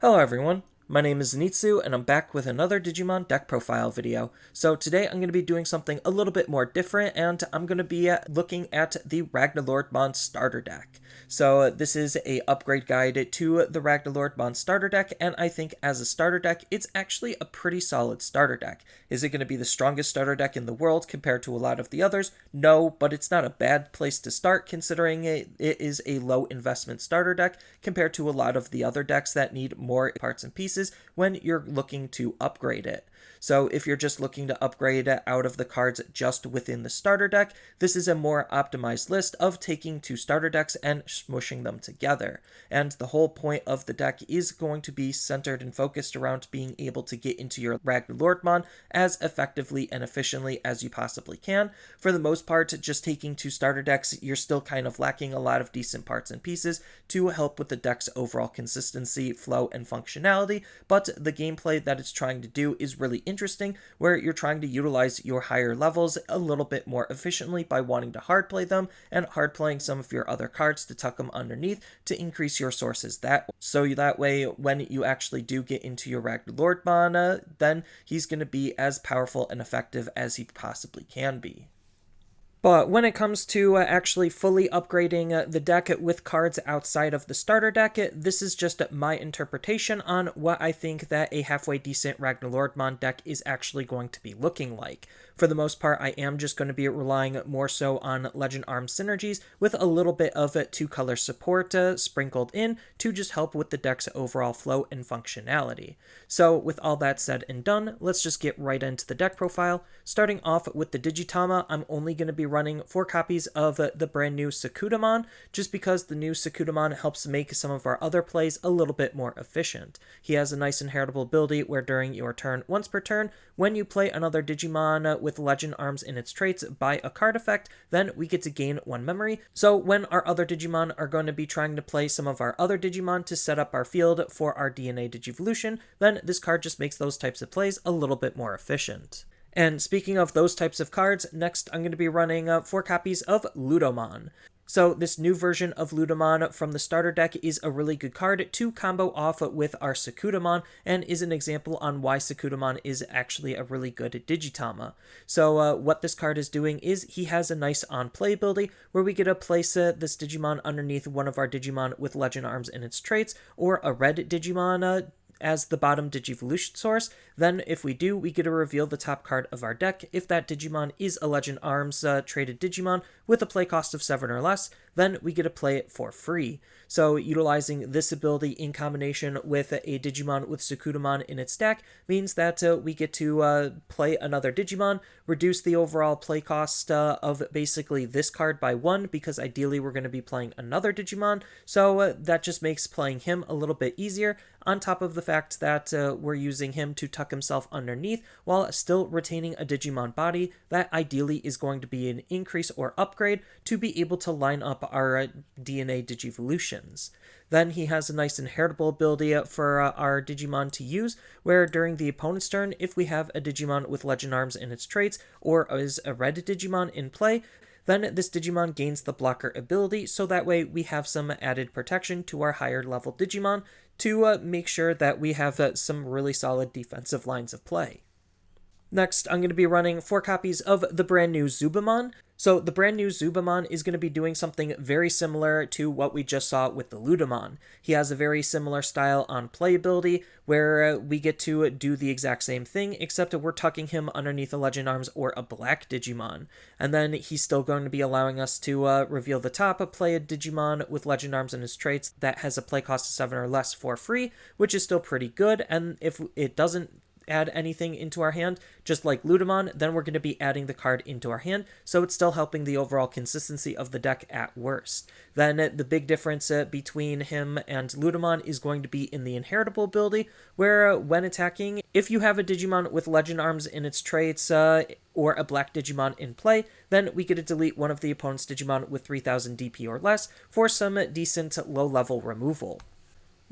Hello everyone, my name is Zenitsu and I'm back with another Digimon deck profile video. So today I'm going to be doing something a little bit more different and I'm going to be looking at the RagnaLoardmon starter deck. So this is a upgrade guide to the RagnaLoardmon starter deck, and I think as a starter deck it's actually a pretty solid starter deck. Is it going to be the strongest starter deck in the world compared to a lot of the others? No, but it's not a bad place to start considering it is a low investment starter deck compared to a lot of the other decks that need more parts and pieces when you're looking to upgrade it. So if you're just looking to upgrade out of the cards just within the starter deck, this is a more optimized list of taking two starter decks and smushing them together. And the whole point of the deck is going to be centered and focused around being able to get into your RagnaLoardmon as effectively and efficiently as you possibly can. For the most part, just taking two starter decks, you're still kind of lacking a lot of decent parts and pieces to help with the deck's overall consistency, flow, and functionality, but the gameplay that it's trying to do is really interesting, where you're trying to utilize your higher levels a little bit more efficiently by wanting to hard play them and hard playing some of your other cards to tuck them underneath to increase your sources so that way when you actually do get into your RagnaLoardmon, then he's going to be as powerful and effective as he possibly can be. But when it comes to actually fully upgrading the deck with cards outside of the starter deck, this is just my interpretation on what I think that a halfway decent RagnaLoardmon deck is actually going to be looking like. For the most part, I am just going to be relying more so on Legend Arm synergies with a little bit of two-color support sprinkled in to just help with the deck's overall flow and functionality. So with all that said and done, let's just get right into the deck profile. Starting off with the Digitama, I'm only going to be running 4 copies of the brand new Sakuttomon, just because the new Sakuttomon helps make some of our other plays a little bit more efficient. He has a nice inheritable ability where during your turn, once per turn, when you play another Digimon with Legend Arms in its traits by a card effect, then we get to gain 1 memory. So when our other Digimon are going to be trying to play some of our other Digimon to set up our field for our DNA Digivolution, then this card just makes those types of plays a little bit more efficient. And speaking of those types of cards, next I'm going to be running 4 copies of Ludomon. So this new version of Ludomon from the starter deck is a really good card to combo off with our Sakuttomon, and is an example on why Sakuttomon is actually a really good Digitama. So what this card is doing is he has a nice on-play ability where we get to place this Digimon underneath one of our Digimon with Legend Arms in its traits, or a red Digimon as the bottom Digivolution source. Then if we do, we get to reveal the top card of our deck. If that Digimon is a Legend Arms traded Digimon with a play cost of 7 or less, then we get to play it for free. So utilizing this ability in combination with a Digimon with Sakuttomon in its deck means that we get to play another Digimon, reduce the overall play cost of basically this card by 1, because ideally we're going to be playing another Digimon, so that just makes playing him a little bit easier, on top of the fact that we're using him to tuck himself underneath while still retaining a Digimon body that ideally is going to be an increase or upgrade to be able to line up our DNA Digivolutions. Then he has a nice inheritable ability for our Digimon to use, where during the opponent's turn, if we have a Digimon with Legend Arms in its traits, or is a red Digimon in play, then this Digimon gains the blocker ability, so that way we have some added protection to our higher level Digimon to make sure that we have some really solid defensive lines of play. Next, I'm going to be running 4 copies of the brand new Zubamon. So the brand new Zubamon is going to be doing something very similar to what we just saw with the Ludomon. He has a very similar style on playability where we get to do the exact same thing, except we're tucking him underneath a Legend Arms or a black Digimon. And then he's still going to be allowing us to reveal the top, play a Digimon with Legend Arms in his traits that has a play cost of 7 or less for free, which is still pretty good. And if it doesn't add anything into our hand, just like Ludomon, then we're going to be adding the card into our hand, so it's still helping the overall consistency of the deck at worst. Then the big difference between him and Ludomon is going to be in the inheritable ability, where when attacking, if you have a Digimon with Legend Arms in its traits, or a black Digimon in play, then we get to delete one of the opponent's Digimon with 3000 DP or less for some decent low-level removal.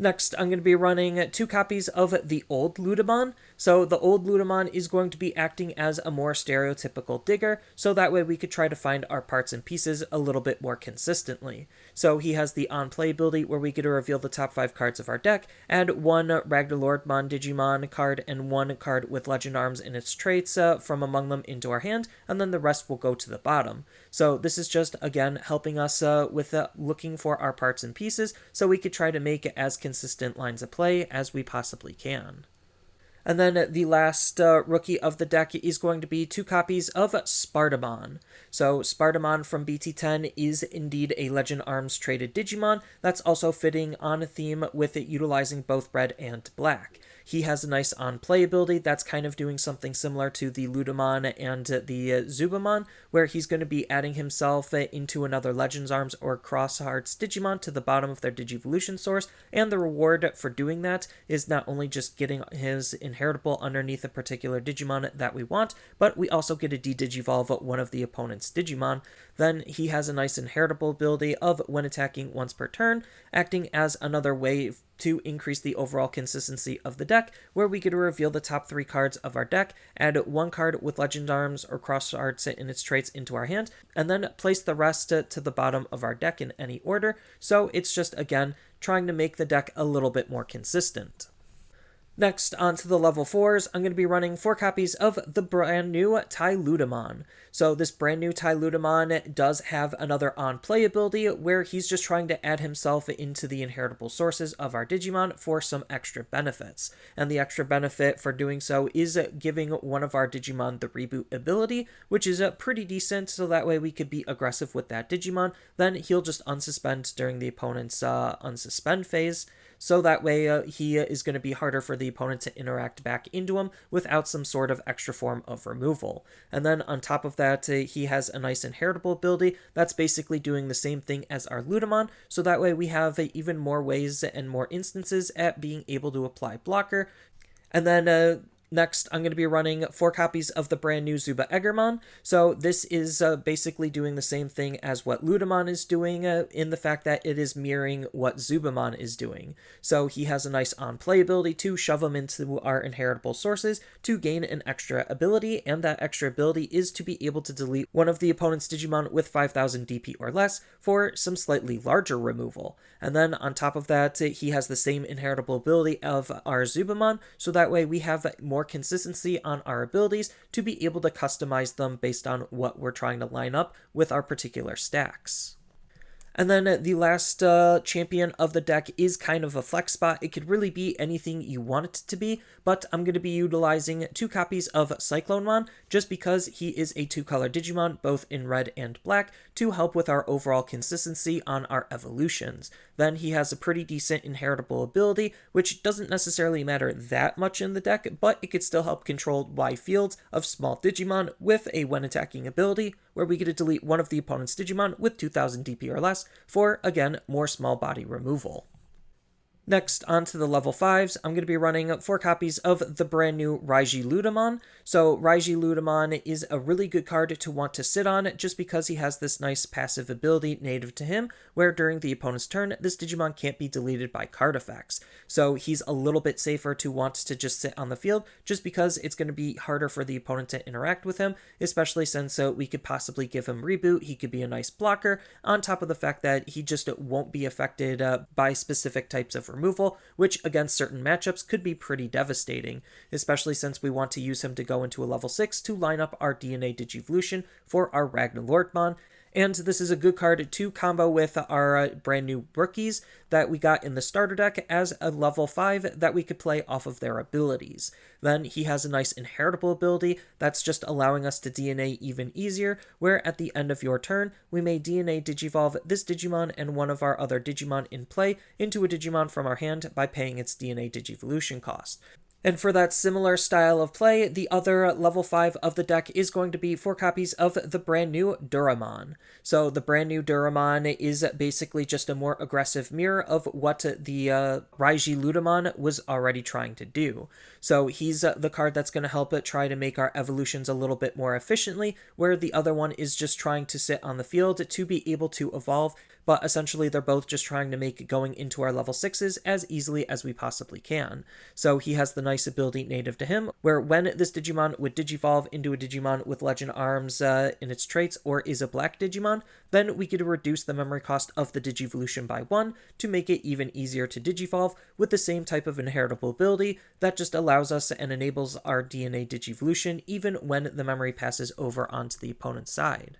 Next, I'm going to be running 2 copies of the old Ludomon. So the old Ludomon is going to be acting as a more stereotypical digger, so that way we could try to find our parts and pieces a little bit more consistently. So he has the on-play ability where we get to reveal the top 5 cards of our deck, add 1 RagnaLoardmon Digimon card and 1 card with Legend Arms in its traits from among them into our hand, and then the rest will go to the bottom. So this is just, again, helping us with looking for our parts and pieces, so we could try to make it as consistent lines of play as we possibly can. And then the last rookie of the deck is going to be 2 copies of Spartamon. So Spartamon from BT10 is indeed a Legend Arms traded Digimon that's also fitting on a theme with it utilizing both red and black. He has a nice on-play ability that's kind of doing something similar to the Ludomon and the Zubamon, where he's going to be adding himself into another Legends Arms or Cross Hearts Digimon to the bottom of their Digivolution source, and the reward for doing that is not only just getting his inheritable underneath a particular Digimon that we want, but we also get to de-digivolve one of the opponent's Digimon. Then he has a nice inheritable ability of, when attacking once per turn, acting as another way to increase the overall consistency of the deck, where we get to reveal the top 3 cards of our deck, add 1 card with Legend Arms or Cross Arts in its traits into our hand, and then place the rest to the bottom of our deck in any order. So it's just, again, trying to make the deck a little bit more consistent. Next, on to the level 4s, I'm going to be running 4 copies of the brand new TiaLudomon. So this brand new TiaLudomon does have another on-play ability where he's just trying to add himself into the inheritable sources of our Digimon for some extra benefits. And the extra benefit for doing so is giving one of our Digimon the reboot ability, which is pretty decent, so that way we could be aggressive with that Digimon. Then he'll just unsuspend during the opponent's unsuspend phase. So that way he is going to be harder for the opponent to interact back into him without some sort of extra form of removal. And then on top of that, he has a nice inheritable ability that's basically doing the same thing as our Ludomon, so that way we have even more ways and more instances at being able to apply blocker. And then next, I'm going to be running 4 copies of the brand new ZubaEagermon. So this is basically doing the same thing as what Ludomon is doing in the fact that it is mirroring what Zubamon is doing. So he has a nice on-play ability to shove him into our inheritable sources to gain an extra ability, and that extra ability is to be able to delete one of the opponent's Digimon with 5,000 DP or less for some slightly larger removal. And then on top of that, he has the same inheritable ability of our Zubamon, so that way we have more consistency on our abilities to be able to customize them based on what we're trying to line up with our particular stacks. And then the last champion of the deck is kind of a flex spot. It could really be anything you want it to be, but I'm going to be utilizing 2 copies of Cyclonemon just because he is a 2-color Digimon, both in red and black, to help with our overall consistency on our evolutions. Then he has a pretty decent inheritable ability, which doesn't necessarily matter that much in the deck, but it could still help control wide fields of small Digimon with a when attacking ability, where we get to delete one of the opponent's Digimon with 2,000 DP or less for, again, more small body removal. Next, on to the level 5s, I'm going to be running 4 copies of the brand new RaijiLudomon. So RaijiLudomon is a really good card to want to sit on just because he has this nice passive ability native to him, where during the opponent's turn, this Digimon can't be deleted by card effects. So he's a little bit safer to want to just sit on the field just because it's going to be harder for the opponent to interact with him, especially since we could possibly give him reboot. He could be a nice blocker, on top of the fact that he just won't be affected by specific types of removal, which against certain matchups could be pretty devastating, especially since we want to use him to go into a level 6 to line up our DNA Digivolution for our RagnaLoardmon. And this is a good card to combo with our brand new rookies that we got in the starter deck as a level 5 that we could play off of their abilities. Then he has a nice inheritable ability that's just allowing us to DNA even easier, where at the end of your turn, we may DNA Digivolve this Digimon and one of our other Digimon in play into a Digimon from our hand by paying its DNA Digivolution cost. And for that similar style of play, the other level 5 of the deck is going to be 4 copies of the brand new Duramon. So the brand new Duramon is basically just a more aggressive mirror of what the RaijiLudomon was already trying to do. So he's the card that's going to help it try to make our evolutions a little bit more efficiently, where the other one is just trying to sit on the field to be able to evolve, but essentially they're both just trying to make going into our level 6s as easily as we possibly can. So he has the nice ability native to him, where when this Digimon would Digivolve into a Digimon with Legend Arms in its traits, or is a black Digimon, then we get to reduce the memory cost of the Digivolution by 1 to make it even easier to Digivolve with the same type of inheritable ability that just allows us and enables our DNA Digivolution even when the memory passes over onto the opponent's side.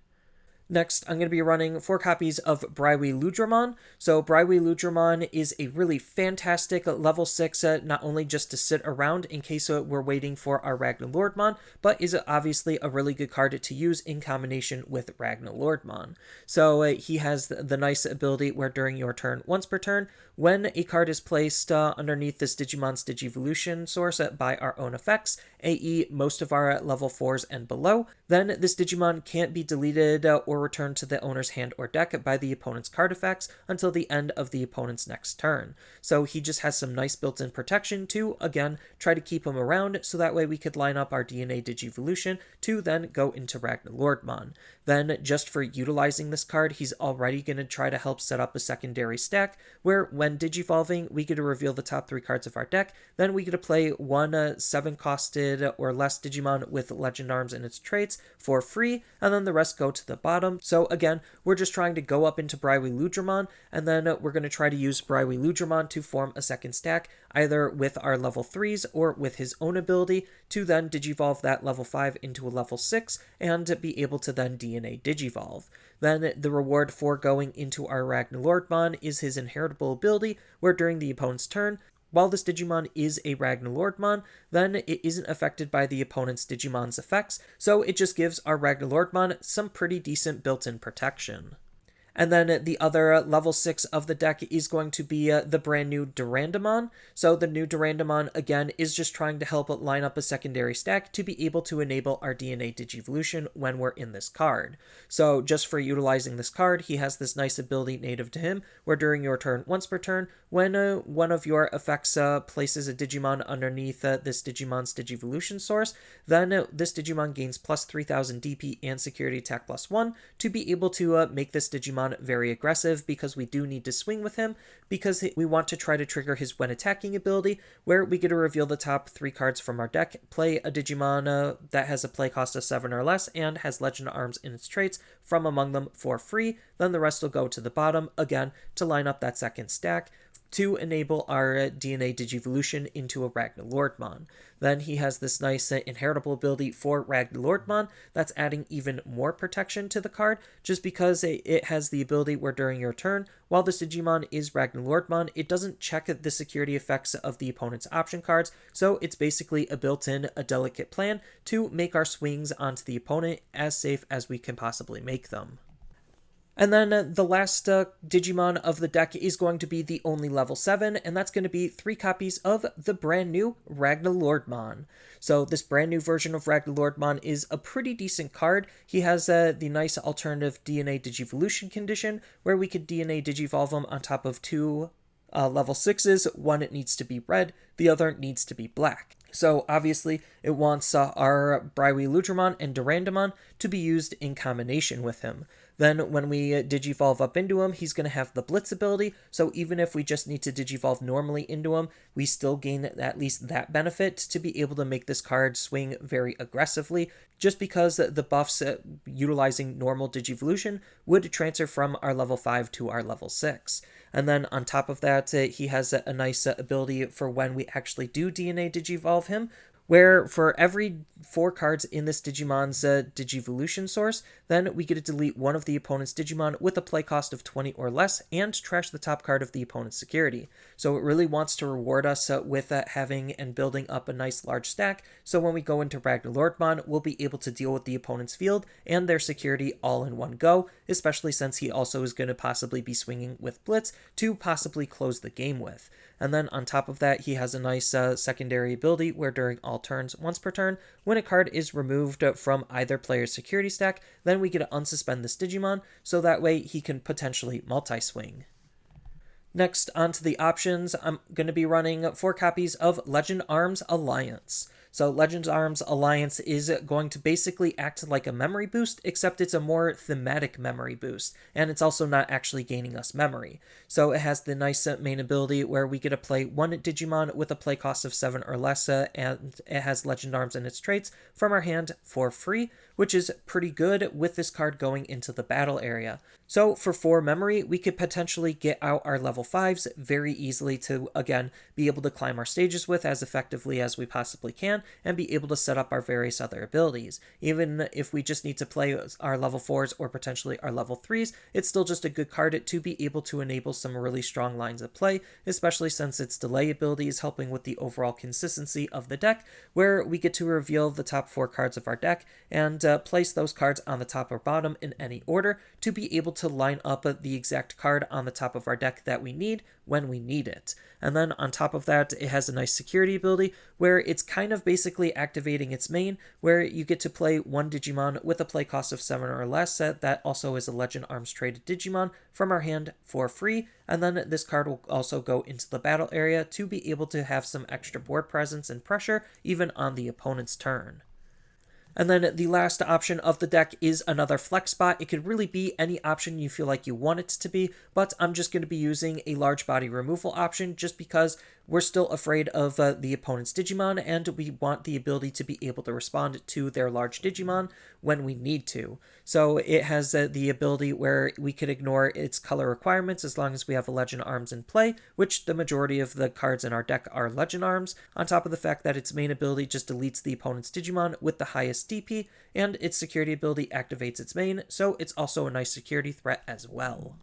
Next, I'm going to be running 4 copies of BryweLudramon. So BryweLudramon is a really fantastic level 6, not only just to sit around in case we're waiting for our RagnaLoardmon, but is obviously a really good card to use in combination with RagnaLoardmon. So he has the nice ability where during your turn, once per turn, when a card is placed underneath this Digimon's Digivolution source by our own effects, i.e. most of our level 4s and below, then this Digimon can't be deleted or returned to the owner's hand or deck by the opponent's card effects until the end of the opponent's next turn. So he just has some nice built-in protection to, again, try to keep him around so that way we could line up our DNA Digivolution to then go into RagnaLoardmon. Then, just for utilizing this card, he's already going to try to help set up a secondary stack where when Digivolving, we get to reveal the top 3 cards of our deck, then we get to play one 7-costed or less Digimon with Legend Arms in its traits for free, and then the rest go to the bottom. So again, we're just trying to go up into BryweLudramon, and then we're going to try to use BryweLudramon to form a second stack, either with our level 3s or with his own ability, to then Digivolve that level 5 into a level 6, and be able to then DNA Digivolve. Then the reward for going into our RagnaLoardmon is his inheritable ability, where during the opponent's turn, while this Digimon is a RagnaLoardmon, then it isn't affected by the opponent's Digimon's effects, so it just gives our RagnaLoardmon some pretty decent built-in protection. And then the other level 6 of the deck is going to be the brand new Durandamon. So the new Durandamon, again, is just trying to help line up a secondary stack to be able to enable our DNA Digivolution when we're in this card. So just for utilizing this card, he has this nice ability native to him, where during your turn, once per turn, when one of your effects places a Digimon underneath this Digimon's Digivolution source, then this Digimon gains plus 3000 DP and security attack plus 1 to be able to make this Digimon very aggressive, because we do need to swing with him, because we want to try to trigger his when attacking ability, where we get to reveal the top 3 cards from our deck, play a Digimon that has a play cost of 7 or less and has Legend Arms in its traits from among them for free, then the rest will go to the bottom, again, to line up that second stack, to enable our DNA Digivolution into a RagnaLoardmon. Then he has this nice inheritable ability for RagnaLoardmon that's adding even more protection to the card, just because it has the ability where during your turn, while this Digimon is RagnaLoardmon, it doesn't check the security effects of the opponent's option cards, so it's basically a built-in, a delicate plan to make our swings onto the opponent as safe as we can possibly make them. And then the last Digimon of the deck is going to be the only level 7, and that's going to be 3 copies of the brand new RagnaLoardmon. So this brand new version of RagnaLoardmon is a pretty decent card. He has the nice alternative DNA Digivolution condition, where we could DNA Digivolve him on top of 2 level 6s. One, it needs to be red, the other needs to be black. So obviously it wants our BryweLudramon and Durandamon to be used in combination with him. Then when we Digivolve up into him, he's going to have the Blitz ability, so even if we just need to Digivolve normally into him, we still gain at least that benefit to be able to make this card swing very aggressively, just because the buffs utilizing normal Digivolution would transfer from our level 5 to our level 6. And then on top of that, he has a nice ability for when we actually do DNA Digivolve him, where for every 4 cards in this Digimon's Digivolution source, then we get to delete one of the opponent's Digimon with a play cost of 20 or less and trash the top card of the opponent's security. So it really wants to reward us with having and building up a nice large stack, so when we go into RagnaLoardmon, we'll be able to deal with the opponent's field and their security all in one go, especially since he also is going to possibly be swinging with Blitz to possibly close the game with. And then on top of that, he has a nice secondary ability where during all turns, once per turn, when a card is removed from either player's security stack, then we get to unsuspend this Digimon, so that way he can potentially multi-swing. Next, onto the options, I'm going to be running 4 copies of Legend Arms Alliance. So Legend Arms Alliance is going to basically act like a memory boost, except it's a more thematic memory boost, and it's also not actually gaining us memory. So it has the nice main ability where we get to play 1 Digimon with a play cost of 7 or less, and it has Legend Arms in its traits from our hand for free, which is pretty good with this card going into the battle area. So for 4 memory, we could potentially get out our level 5s very easily to, again, be able to climb our stages with as effectively as we possibly can, and be able to set up our various other abilities. Even if we just need to play our level 4s or potentially our level 3s, it's still just a good card to be able to enable some really strong lines of play, especially since its delay ability is helping with the overall consistency of the deck, where we get to reveal the top 4 cards of our deck and place those cards on the top or bottom in any order to be able to line up the exact card on the top of our deck that we need when we need it. And then on top of that, it has a nice security ability where it's kind of basically activating its main, where you get to play 1 Digimon with a play cost of 7 or less. That also is a Legend Arms traded Digimon from our hand for free. And then this card will also go into the battle area to be able to have some extra board presence and pressure even on the opponent's turn. And then the last option of the deck is another flex spot. It could really be any option you feel like you want it to be, but I'm just going to be using a large body removal option just because we're still afraid of the opponent's Digimon, and we want the ability to be able to respond to their large Digimon when we need to. So it has the ability where we could ignore its color requirements as long as we have a Legend Arms in play, which the majority of the cards in our deck are Legend Arms, on top of the fact that its main ability just deletes the opponent's Digimon with the highest DP, and its security ability activates its main, so it's also a nice security threat as well.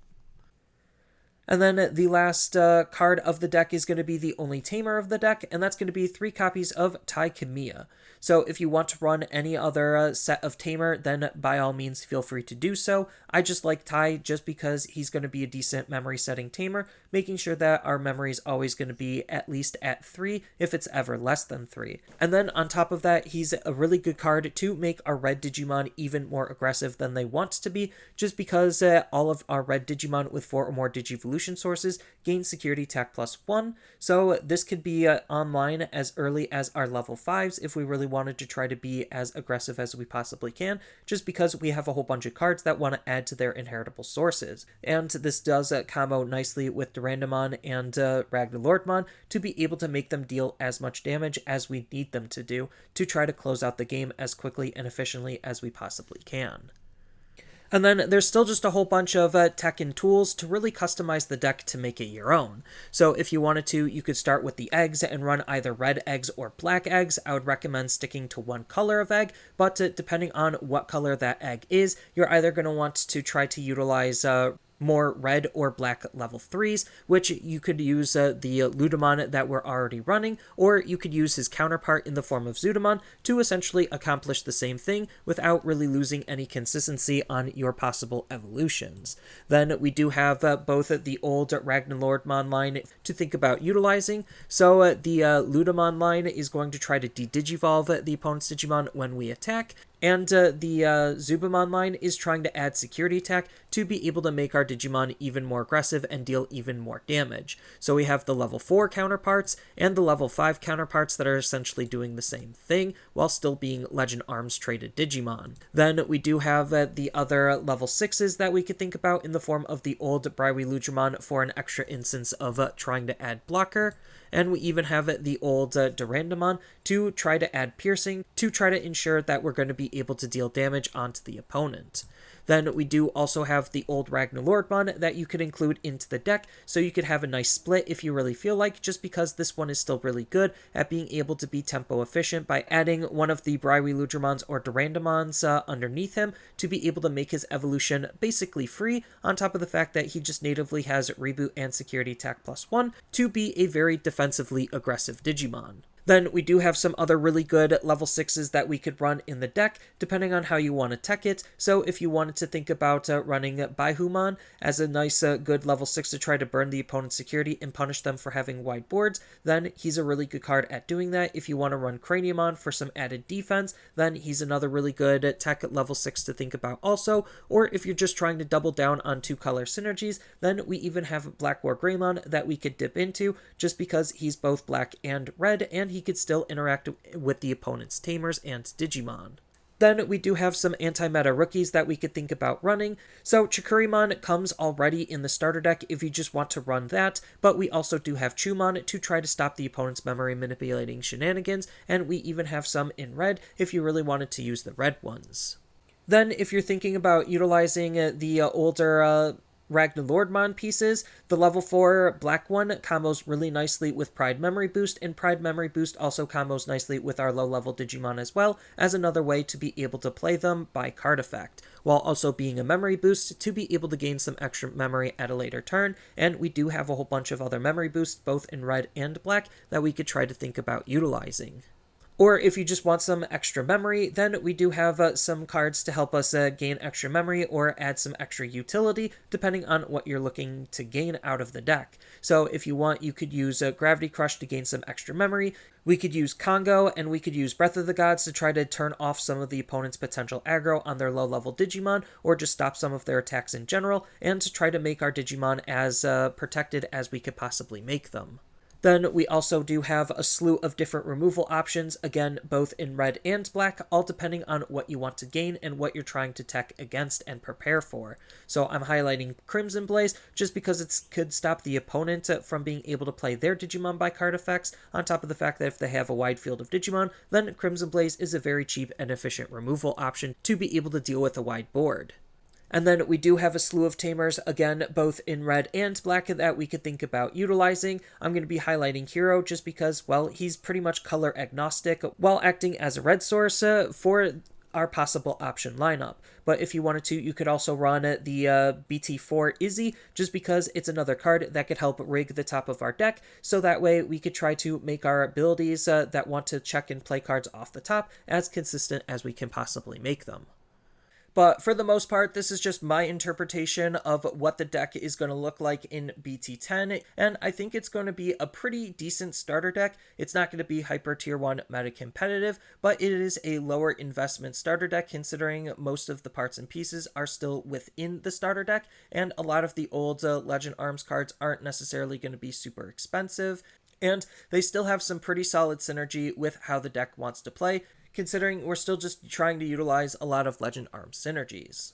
And then the last card of the deck is going to be the only tamer of the deck, and that's going to be 3 copies of Tai Kamiya. So if you want to run any other set of tamer, then by all means feel free to do so. I just like Tai just because he's going to be a decent memory setting tamer, making sure that our memory is always going to be at least at 3 if it's ever less than 3. And then on top of that, he's a really good card to make our red Digimon even more aggressive than they want to be, just because all of our red Digimon with 4 or more Digivolution sources gain security attack +1, so this could be online as early as our level 5s if we really wanted to try to be as aggressive as we possibly can, just because we have a whole bunch of cards that want to add to their inheritable sources. And this does combo nicely with Durandamon and RagnaLoardmon to be able to make them deal as much damage as we need them to do to try to close out the game as quickly and efficiently as we possibly can. And then there's still just a whole bunch of tech and tools to really customize the deck to make it your own. So if you wanted to, you could start with the eggs and run either red eggs or black eggs. I would recommend sticking to one color of egg, but depending on what color that egg is, you're either going to want to try to utilize more red or black level 3s, which you could use the Ludomon that we're already running, or you could use his counterpart in the form of Zubamon to essentially accomplish the same thing without really losing any consistency on your possible evolutions. Then we do have both the old RagnaLoardmon line to think about utilizing. So the Ludomon line is going to try to de-digivolve the opponent's Digimon when we attack, and the Zubamon line is trying to add security attack to be able to make our Digimon even more aggressive and deal even more damage. So we have the level 4 counterparts and the level 5 counterparts that are essentially doing the same thing while still being Legend Arms traded Digimon. Then we do have the other level 6s that we could think about in the form of the old BryweLudramon for an extra instance of trying to add blocker. And we even have the old Durandamon to try to add piercing, to try to ensure that we're going to be able to deal damage onto the opponent. Then we do also have the old RagnaLoardmon that you could include into the deck, so you could have a nice split if you really feel like, just because this one is still really good at being able to be tempo efficient by adding one of the BryweLudramons or Durandamons underneath him to be able to make his evolution basically free, on top of the fact that he just natively has reboot and security attack +1 to be a very defensively aggressive Digimon. Then we do have some other really good level 6s that we could run in the deck, depending on how you want to tech it. So if you wanted to think about running BryweLudramon as a nice good level 6 to try to burn the opponent's security and punish them for having wide boards, then he's a really good card at doing that. If you want to run Craniumon for some added defense, then he's another really good tech level 6 to think about also. Or if you're just trying to double down on 2-color synergies, then we even have Black War Greymon that we could dip into, just because he's both black and red, and he could still interact with the opponent's Tamers and Digimon. Then we do have some anti-meta rookies that we could think about running. So Chikurimon comes already in the starter deck if you just want to run that, but we also do have Chumon to try to stop the opponent's memory manipulating shenanigans, and we even have some in red if you really wanted to use the red ones. Then if you're thinking about utilizing the older RagnaLoardmon pieces, the level 4 black one combos really nicely with Pride Memory Boost, and Pride Memory Boost also combos nicely with our low-level Digimon as well, as another way to be able to play them by card effect, while also being a memory boost to be able to gain some extra memory at a later turn. And we do have a whole bunch of other memory boosts, both in red and black, that we could try to think about utilizing. Or if you just want some extra memory, then we do have some cards to help us gain extra memory or add some extra utility, depending on what you're looking to gain out of the deck. So if you want, you could use Gravity Crush to gain some extra memory. We could use Congo, and we could use Breath of the Gods to try to turn off some of the opponent's potential aggro on their low-level Digimon, or just stop some of their attacks in general, and to try to make our Digimon as protected as we could possibly make them. Then we also do have a slew of different removal options, again, both in red and black, all depending on what you want to gain and what you're trying to tech against and prepare for. So I'm highlighting Crimson Blaze just because it could stop the opponent from being able to play their Digimon by card effects, on top of the fact that if they have a wide field of Digimon, then Crimson Blaze is a very cheap and efficient removal option to be able to deal with a wide board. And then we do have a slew of Tamers, again, both in red and black, that we could think about utilizing. I'm going to be highlighting Hero just because, well, he's pretty much color agnostic while acting as a red source for our possible option lineup. But if you wanted to, you could also run the BT4 Izzy, just because it's another card that could help rig the top of our deck, so that way we could try to make our abilities that want to check and play cards off the top as consistent as we can possibly make them. But for the most part, this is just my interpretation of what the deck is going to look like in BT10, and I think it's going to be a pretty decent starter deck. It's not going to be hyper tier 1 meta competitive, but it is a lower investment starter deck considering most of the parts and pieces are still within the starter deck, and a lot of the old Legend Arms cards aren't necessarily going to be super expensive, and they still have some pretty solid synergy with how the deck wants to play, considering we're still just trying to utilize a lot of Legend Arms synergies.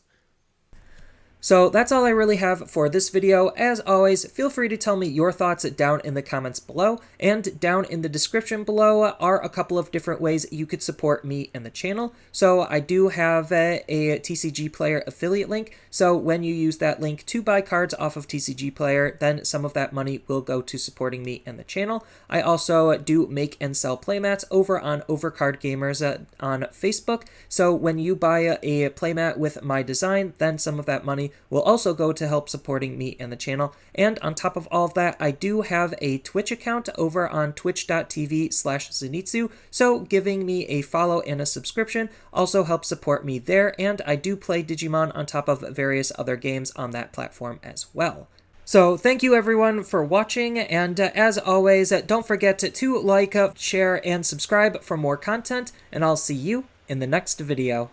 So that's all I really have for this video. As always, feel free to tell me your thoughts down in the comments below, and down in the description below are a couple of different ways you could support me and the channel. So I do have a TCG Player affiliate link, so when you use that link to buy cards off of TCG Player, then some of that money will go to supporting me and the channel. I also do make and sell playmats over on Overcard Gamers on Facebook, so when you buy a playmat with my design, then some of that money will also go to help supporting me and the channel. And on top of all of that, I do have a Twitch account over on twitch.tv/Zenitsu, so giving me a follow and a subscription also helps support me there, and I do play Digimon on top of various other games on that platform as well. So thank you everyone for watching, and as always, don't forget to like, share, and subscribe for more content, and I'll see you in the next video.